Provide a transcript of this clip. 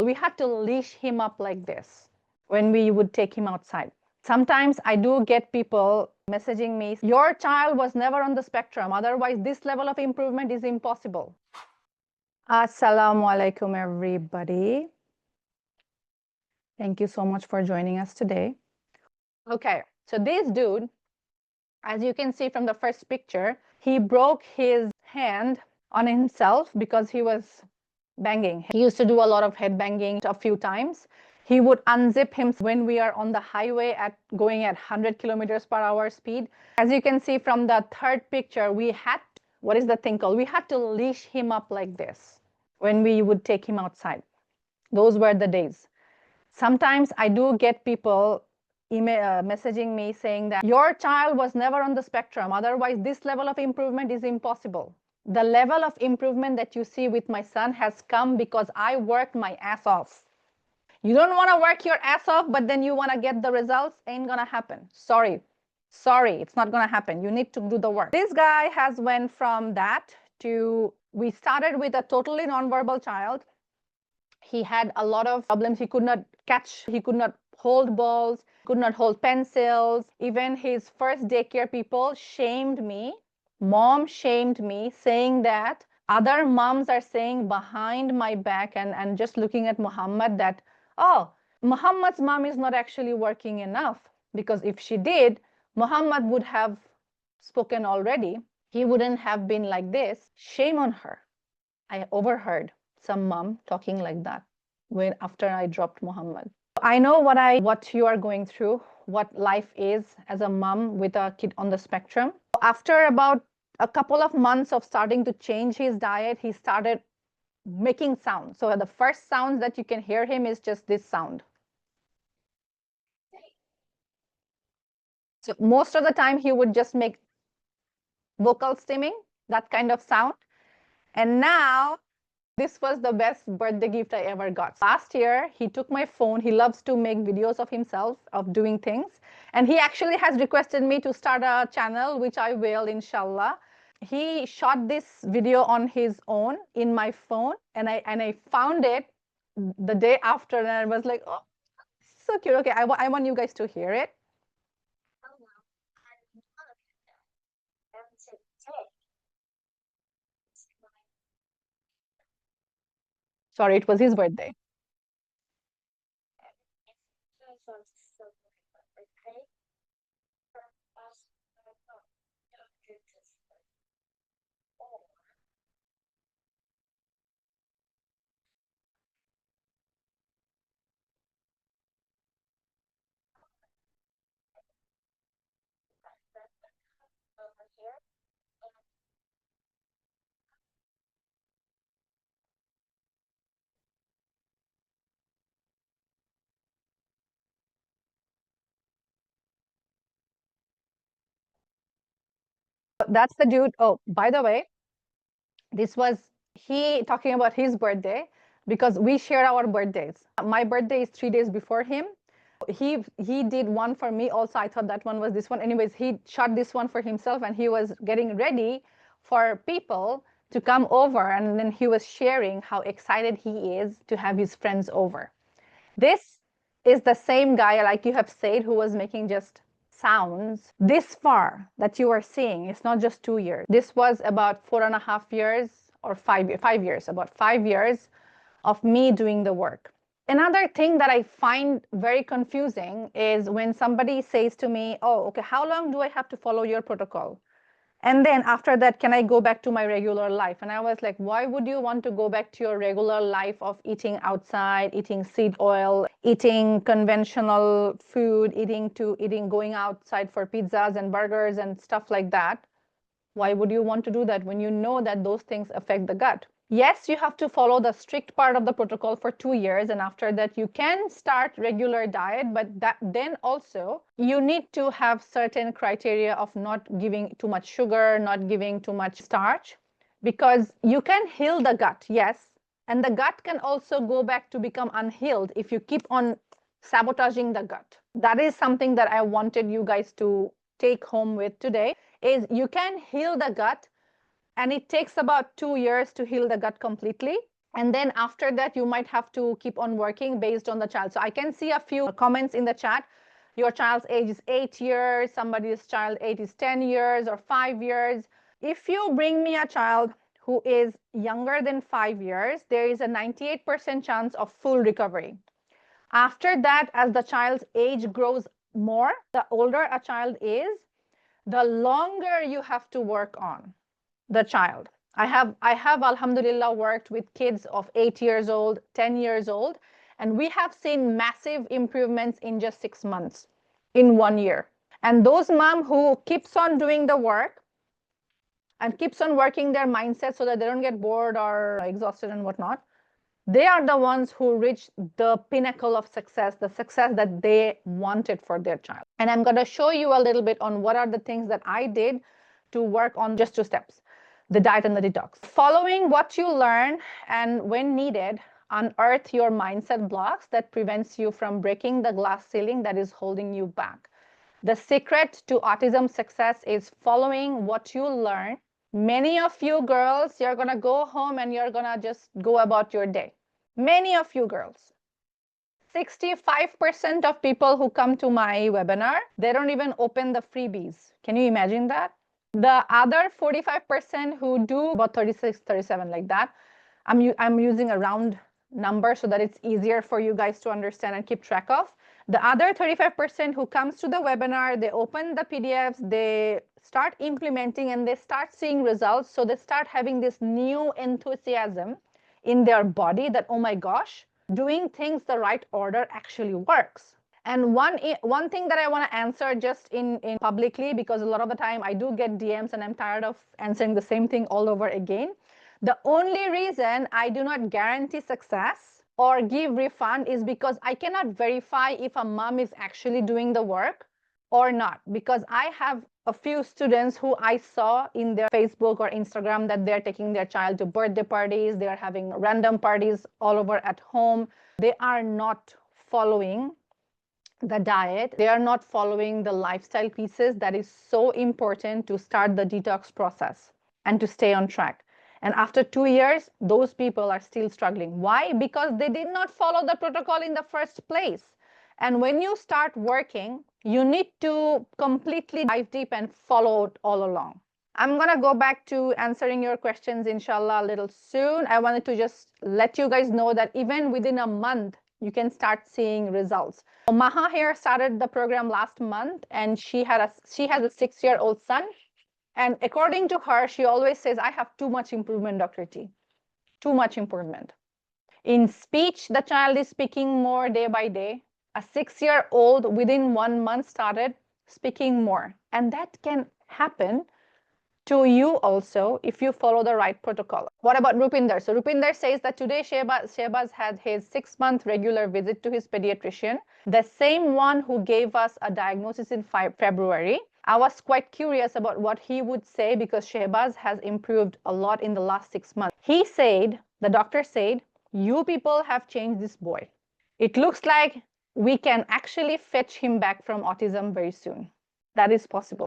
we had to leash him up like this when we would take him outside. Sometimes I do get people messaging me, your child was never on the spectrum, otherwise this level of improvement is impossible. Assalamu alaikum, everybody. Thank you so much for joining us today. Okay, so this dude, as you can see from the first picture, he broke his hand on himself because he was banging. He used to do a lot of head banging a few times. He would unzip him when we are on the highway going at 100 kilometers per hour speed. As you can see from the third picture, we had, what is the thing called? We had to leash him up like this when we would take him outside. Those were the days. Sometimes I do get people messaging me saying that your child was never on the spectrum, otherwise this level of improvement is impossible. The level of improvement that you see with my son has come because I worked my ass off. You don't want to work your ass off, but then you want to get the results, ain't gonna happen. Sorry, it's not gonna happen. You need to do the work. This guy has went from that to, we started with a totally nonverbal child. He had a lot of problems. He could not catch, he could not hold balls, could not hold pencils. Even his first daycare people shamed me. Mom shamed me, saying that other moms are saying behind my back and just looking at Muhammad that, oh, Muhammad's mom is not actually working enough, because if she did, Muhammad would have spoken already. He wouldn't have been like this. Shame on her. I overheard some mom talking like that after I dropped Muhammad. I know what you are going through, what life is as a mom with a kid on the spectrum. After about a couple of months of starting to change his diet, he started making sounds. So the first sounds that you can hear him is just this sound. So most of the time he would just make vocal stimming, that kind of sound. And now this was the best birthday gift I ever got. Last year, he took my phone. He loves to make videos of himself, of doing things. And he actually has requested me to start a channel, which I will, inshallah. He shot this video on his own in my phone. And I found it the day after. And I was like, oh, so cute. Okay, I want you guys to hear it. Sorry, it was his birthday. That's the dude. Oh, by the way, this was he talking about his birthday, because we share our birthdays. My birthday is 3 days before him. He did one for me also. I thought that one was this one. Anyways, he shot this one for himself, and he was getting ready for people to come over, and then he was sharing how excited he is to have his friends over. This is the same guy, like you have said, who was making just sounds this far that you are seeing. It's not just 2 years. This was about 4.5 years or 5 years, about 5 years of me doing the work. Another thing that I find very confusing is when somebody says to me, oh, okay, how long do I have to follow your protocol? And then after that, can I go back to my regular life? And I was like, why would you want to go back to your regular life of eating outside, eating seed oil, eating conventional food, going outside for pizzas and burgers and stuff like that? Why would you want to do that when you know that those things affect the gut? Yes, you have to follow the strict part of the protocol for 2 years, and after that you can start regular diet, but then also you need to have certain criteria of not giving too much sugar, not giving too much starch, because you can heal the gut, yes, and the gut can also go back to become unhealed if you keep on sabotaging the gut. That is something that I wanted you guys to take home with today, is you can heal the gut. And it takes about 2 years to heal the gut completely. And then after that, you might have to keep on working based on the child. So I can see a few comments in the chat. Your child's age is 8 years, somebody's child age is 10 years or 5 years. If you bring me a child who is younger than 5 years, there is a 98% chance of full recovery. After that, as the child's age grows more, the older a child is, the longer you have to work on the child. I have alhamdulillah worked with kids of 8 years old, 10 years old, and we have seen massive improvements in just 6 months, in 1 year. And those mom who keeps on doing the work and keeps on working their mindset so that they don't get bored or exhausted and whatnot, they are the ones who reach the pinnacle of success, the success that they wanted for their child. And I'm going to show you a little bit on what are the things that I did to work on just 2 steps, the diet and the detox. Following what you learn and when needed, unearth your mindset blocks that prevents you from breaking the glass ceiling that is holding you back. The secret to autism success is following what you learn. Many of you girls, you're going to go home and you're going to just go about your day. Many of you girls. 65% of people who come to my webinar, they don't even open the freebies. Can you imagine that? The other 45% who do, about 36, 37 like that, I'm using a round number so that it's easier for you guys to understand and keep track of. The other 35% who comes to the webinar, they open the PDFs, they start implementing and they start seeing results. So they start having this new enthusiasm in their body that, oh my gosh, doing things the right order actually works. And one thing that I want to answer just in publicly, because a lot of the time I do get DMs and I'm tired of answering the same thing all over again. The only reason I do not guarantee success or give refund is because I cannot verify if a mom is actually doing the work or not. Because I have a few students who I saw in their Facebook or Instagram that they're taking their child to birthday parties, they are having random parties all over at home. They are not following the diet, they are not following the lifestyle pieces that is so important to start the detox process and to stay on track. And after 2 years, those people are still struggling. Why? Because they did not follow the protocol in the first place. And when you start working, you need to completely dive deep and follow it all along. I'm going to go back to answering your questions, inshallah, a little soon. I wanted to just let you guys know that even within a month, you can start seeing results. Maha here started the program last month, and she has a 6-year-old son. And according to her, she always says, I have too much improvement, Dr. T. Too much improvement. In speech, the child is speaking more day by day. A 6-year-old within 1 month started speaking more. And that can happen to you also if you follow the right protocol. What about Rupinder? So Rupinder says that today Shehbaz had his 6-month regular visit to his pediatrician, the same one who gave us a diagnosis in February. I was quite curious about what he would say because Shehbaz has improved a lot in the last 6 months. He said, the doctor said, you people have changed this boy. It looks like we can actually fetch him back from autism very soon. That is possible.